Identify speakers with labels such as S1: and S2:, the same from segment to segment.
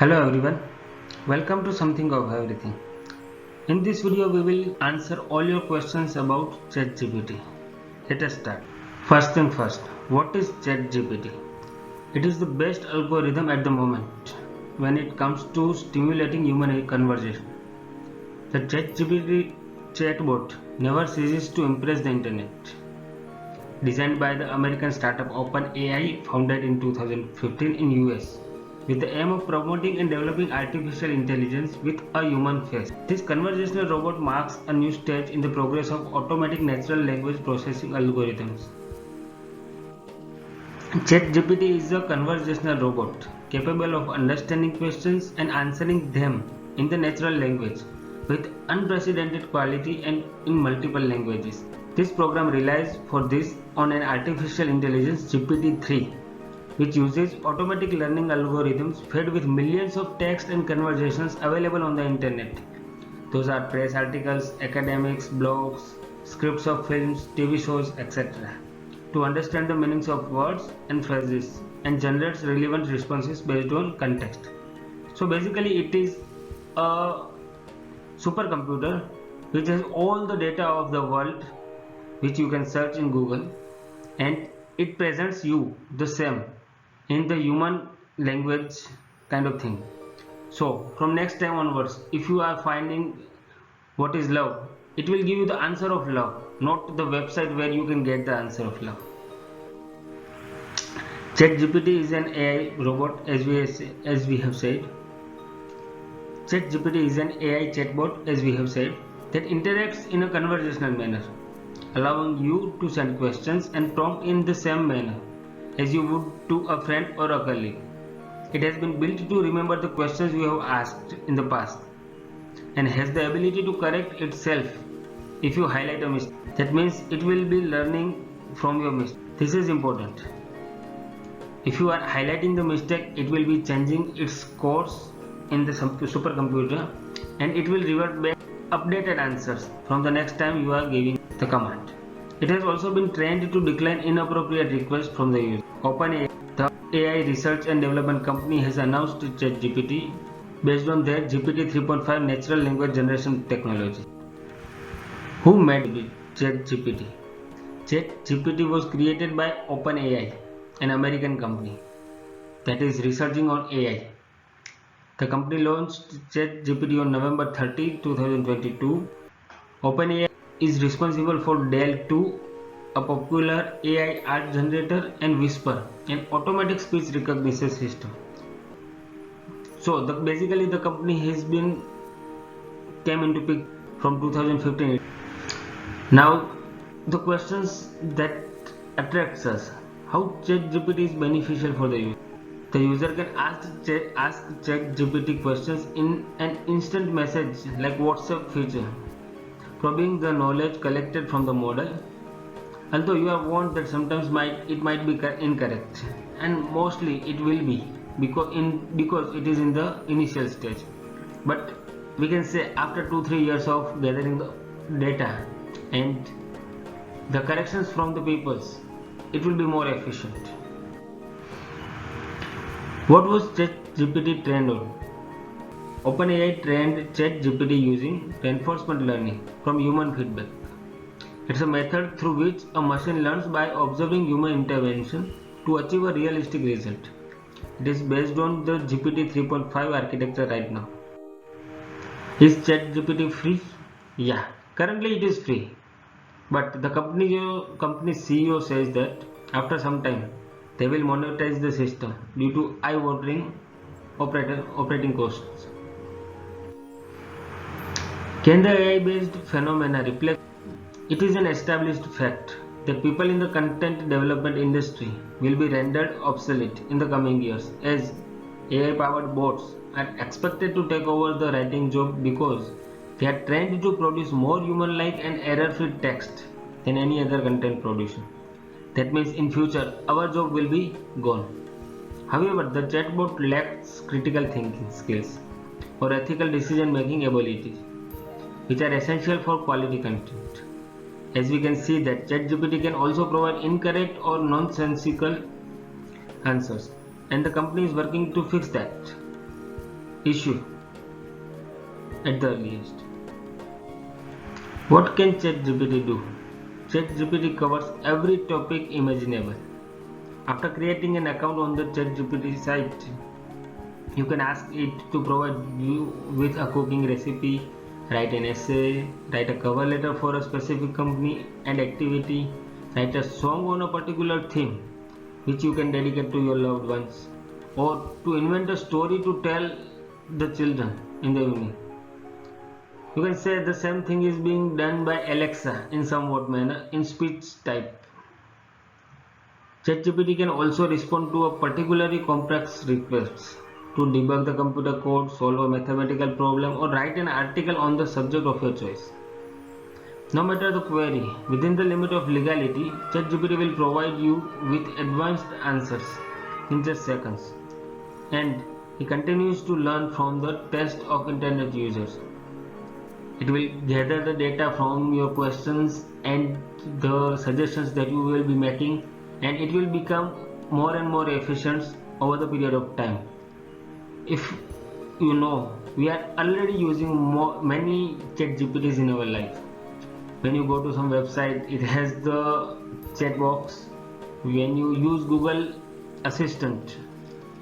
S1: Hello everyone, welcome to Something of Everything. In this video we will answer all your questions about Chatgpt. Let us start. First thing first, what is Chatgpt? It is the best algorithm at the moment when it comes to stimulating human conversation. The Chatgpt chatbot never ceases to impress the internet. Designed by the American startup OpenAI, founded in 2015 in US, with the aim of promoting and developing artificial intelligence with a human face. This conversational robot marks a new stage in the progress of automatic natural language processing algorithms. ChatGPT is a conversational robot capable of understanding questions and answering them in the natural language with unprecedented quality and in multiple languages. This program relies for this on an artificial intelligence GPT-3, which uses automatic learning algorithms fed with millions of text and conversations available on the internet. Those are press articles, academics, blogs, scripts of films, TV shows, etc. to understand the meanings of words and phrases and generates relevant responses based on context. So basically it is a supercomputer which has all the data of the world which you can search in Google, and it presents you the same in the human language kind of thing. So from next time onwards, if you are finding what is love, it will give you the answer of love, not the website where you can get the answer of love. ChatGPT is an AI robot, as we have said. ChatGPT is an AI chatbot, as we have said, that interacts in a conversational manner, allowing you to send questions and prompt in the same manner as you would to a friend or a colleague. It has been built to remember the questions you have asked in the past and has the ability to correct itself if you highlight a mistake. That means it will be learning from your mistake. This is important. If you are highlighting the mistake, it will be changing its course in the supercomputer and it will revert back updated answers from the next time you are giving the command. It has also been trained to decline inappropriate requests from the user. OpenAI, the AI research and development company, has announced ChatGPT based on their GPT 3.5 natural language generation technology. Who made ChatGPT? ChatGPT was created by OpenAI, an American company that is researching on AI. The company launched ChatGPT on November 30, 2022. OpenAI is responsible for DALL 2, a popular AI art generator, and Whisper, an automatic speech recognition system. So basically the company has been came into pic from 2015. Now the questions that attracts us: how ChatGPT is beneficial for the user. The user can ask ChatGPT questions in an instant message like WhatsApp feature, probing the knowledge collected from the model. Although you are warned that sometimes it might be incorrect, and mostly it will be because it is in the initial stage. But we can say after 2-3 years of gathering the data and the corrections from the peoples, it will be more efficient. What was ChatGPT trained on? OpenAI trained ChatGPT using reinforcement learning from human feedback. It's a method through which a machine learns by observing human intervention to achieve a realistic result. It is based on the GPT 3.5 architecture right now. Is ChatGPT free? Yeah, currently it is free. But the company CEO says that after some time they will monetize the system due to eye-watering operating costs. Can the AI-based phenomena replace? It is an established fact that people in the content development industry will be rendered obsolete in the coming years, as AI-powered bots are expected to take over the writing job because they are trained to produce more human-like and error-free text than any other content producer. That means in future our job will be gone. However, the chatbot lacks critical thinking skills or ethical decision-making abilities, which are essential for quality content. As we can see that ChatGPT can also provide incorrect or nonsensical answers, and the company is working to fix that. issue at the earliest. What can Chatgpt do? Chatgpt covers every topic imaginable. After creating an account on the Chatgpt site, you can ask it to provide you with a cooking recipe, write an essay, write a cover letter for a specific company and activity, write a song on a particular theme which you can dedicate to your loved ones, or to invent a story to tell the children in the evening. You can say the same thing is being done by Alexa in somewhat manner in speech type. ChatGPT can also respond to a particularly complex request to debug the computer code, solve a mathematical problem, or write an article on the subject of your choice. No matter the query, within the limit of legality, ChatGPT will provide you with advanced answers in just seconds. And it continues to learn from the test of internet users. It will gather the data from your questions and the suggestions that you will be making, and it will become more and more efficient over the period of time. If you know, we are already using many chat GPTs in our life. When you go to some website, it has the chat box. When you use Google Assistant,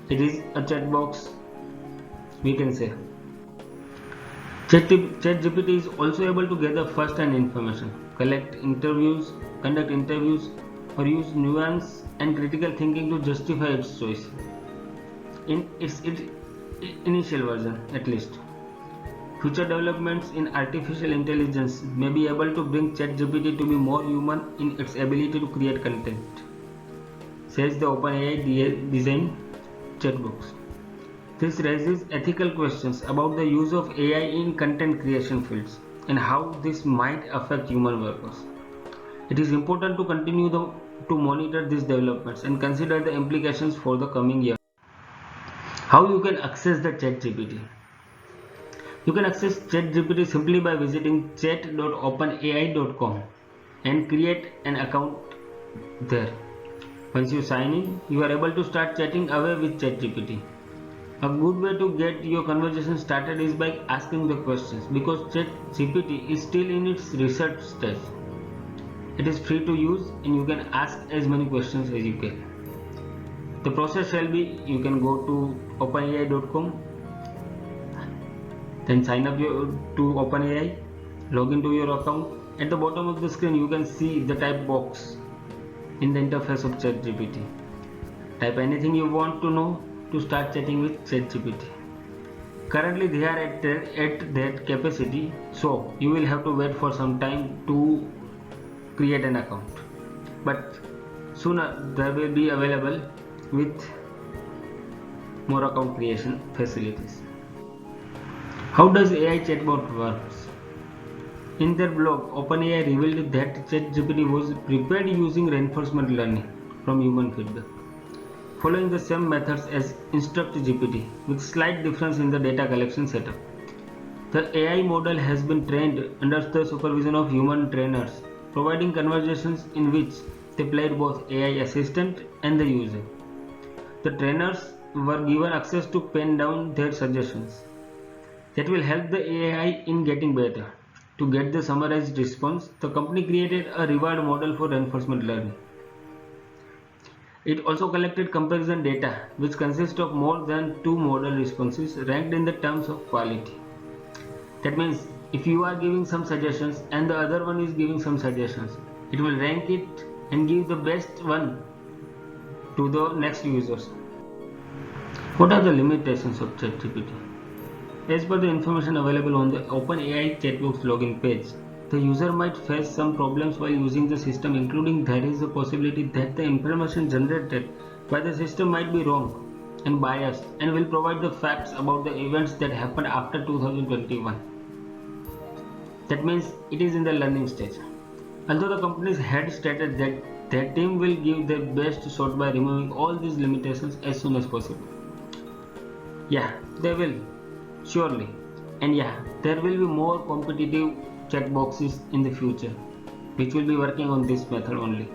S1: it is a chat box, we can say. ChatGPT is also able to gather first-hand information, conduct interviews, or use nuance and critical thinking to justify its choice. In its initial version, at least. Future developments in artificial intelligence may be able to bring ChatGPT to be more human in its ability to create content, says the OpenAI design chatbox. This raises ethical questions about the use of AI in content creation fields and how this might affect human workers. It is important to continue to monitor these developments and consider the implications for the coming year. How you can access the ChatGPT? You can access ChatGPT simply by visiting chat.openai.com and create an account there. Once you sign in, you are able to start chatting away with ChatGPT. A good way to get your conversation started is by asking the questions, because ChatGPT is still in its research stage. It is free to use and you can ask as many questions as you can. The process shall be, you can go to openai.com, then sign up to OpenAI, log into your account. At the bottom of the screen you can see the type box in the interface of ChatGPT. Type anything you want to know to start chatting with ChatGPT. Currently they are at that capacity, so you will have to wait for some time to create an account. But sooner they will be available with more account creation facilities. How does AI chatbot works? In their blog, OpenAI revealed that ChatGPT was prepared using reinforcement learning from human feedback, following the same methods as InstructGPT, with slight difference in the data collection setup. The AI model has been trained under the supervision of human trainers, providing conversations in which they played both AI assistant and the user. The trainers were given access to pen down their suggestions. That will help the AI in getting better. To get the summarized response, the company created a reward model for reinforcement learning. It also collected comparison data, which consists of more than 2 model responses ranked in the terms of quality. That means if you are giving some suggestions and the other one is giving some suggestions, it will rank it and give the best one to the next users. What are the limitations of ChatGPT? As per the information available on the OpenAI chatbox login page, the user might face some problems while using the system, including there is a possibility that the information generated by the system might be wrong and biased and will provide the facts about the events that happened after 2021. That means it is in the learning stage. Although the company's head stated that their team will give their best shot by removing all these limitations as soon as possible. Yeah, they will. Surely. And yeah, there will be more competitive chat boxes in the future which will be working on this method only.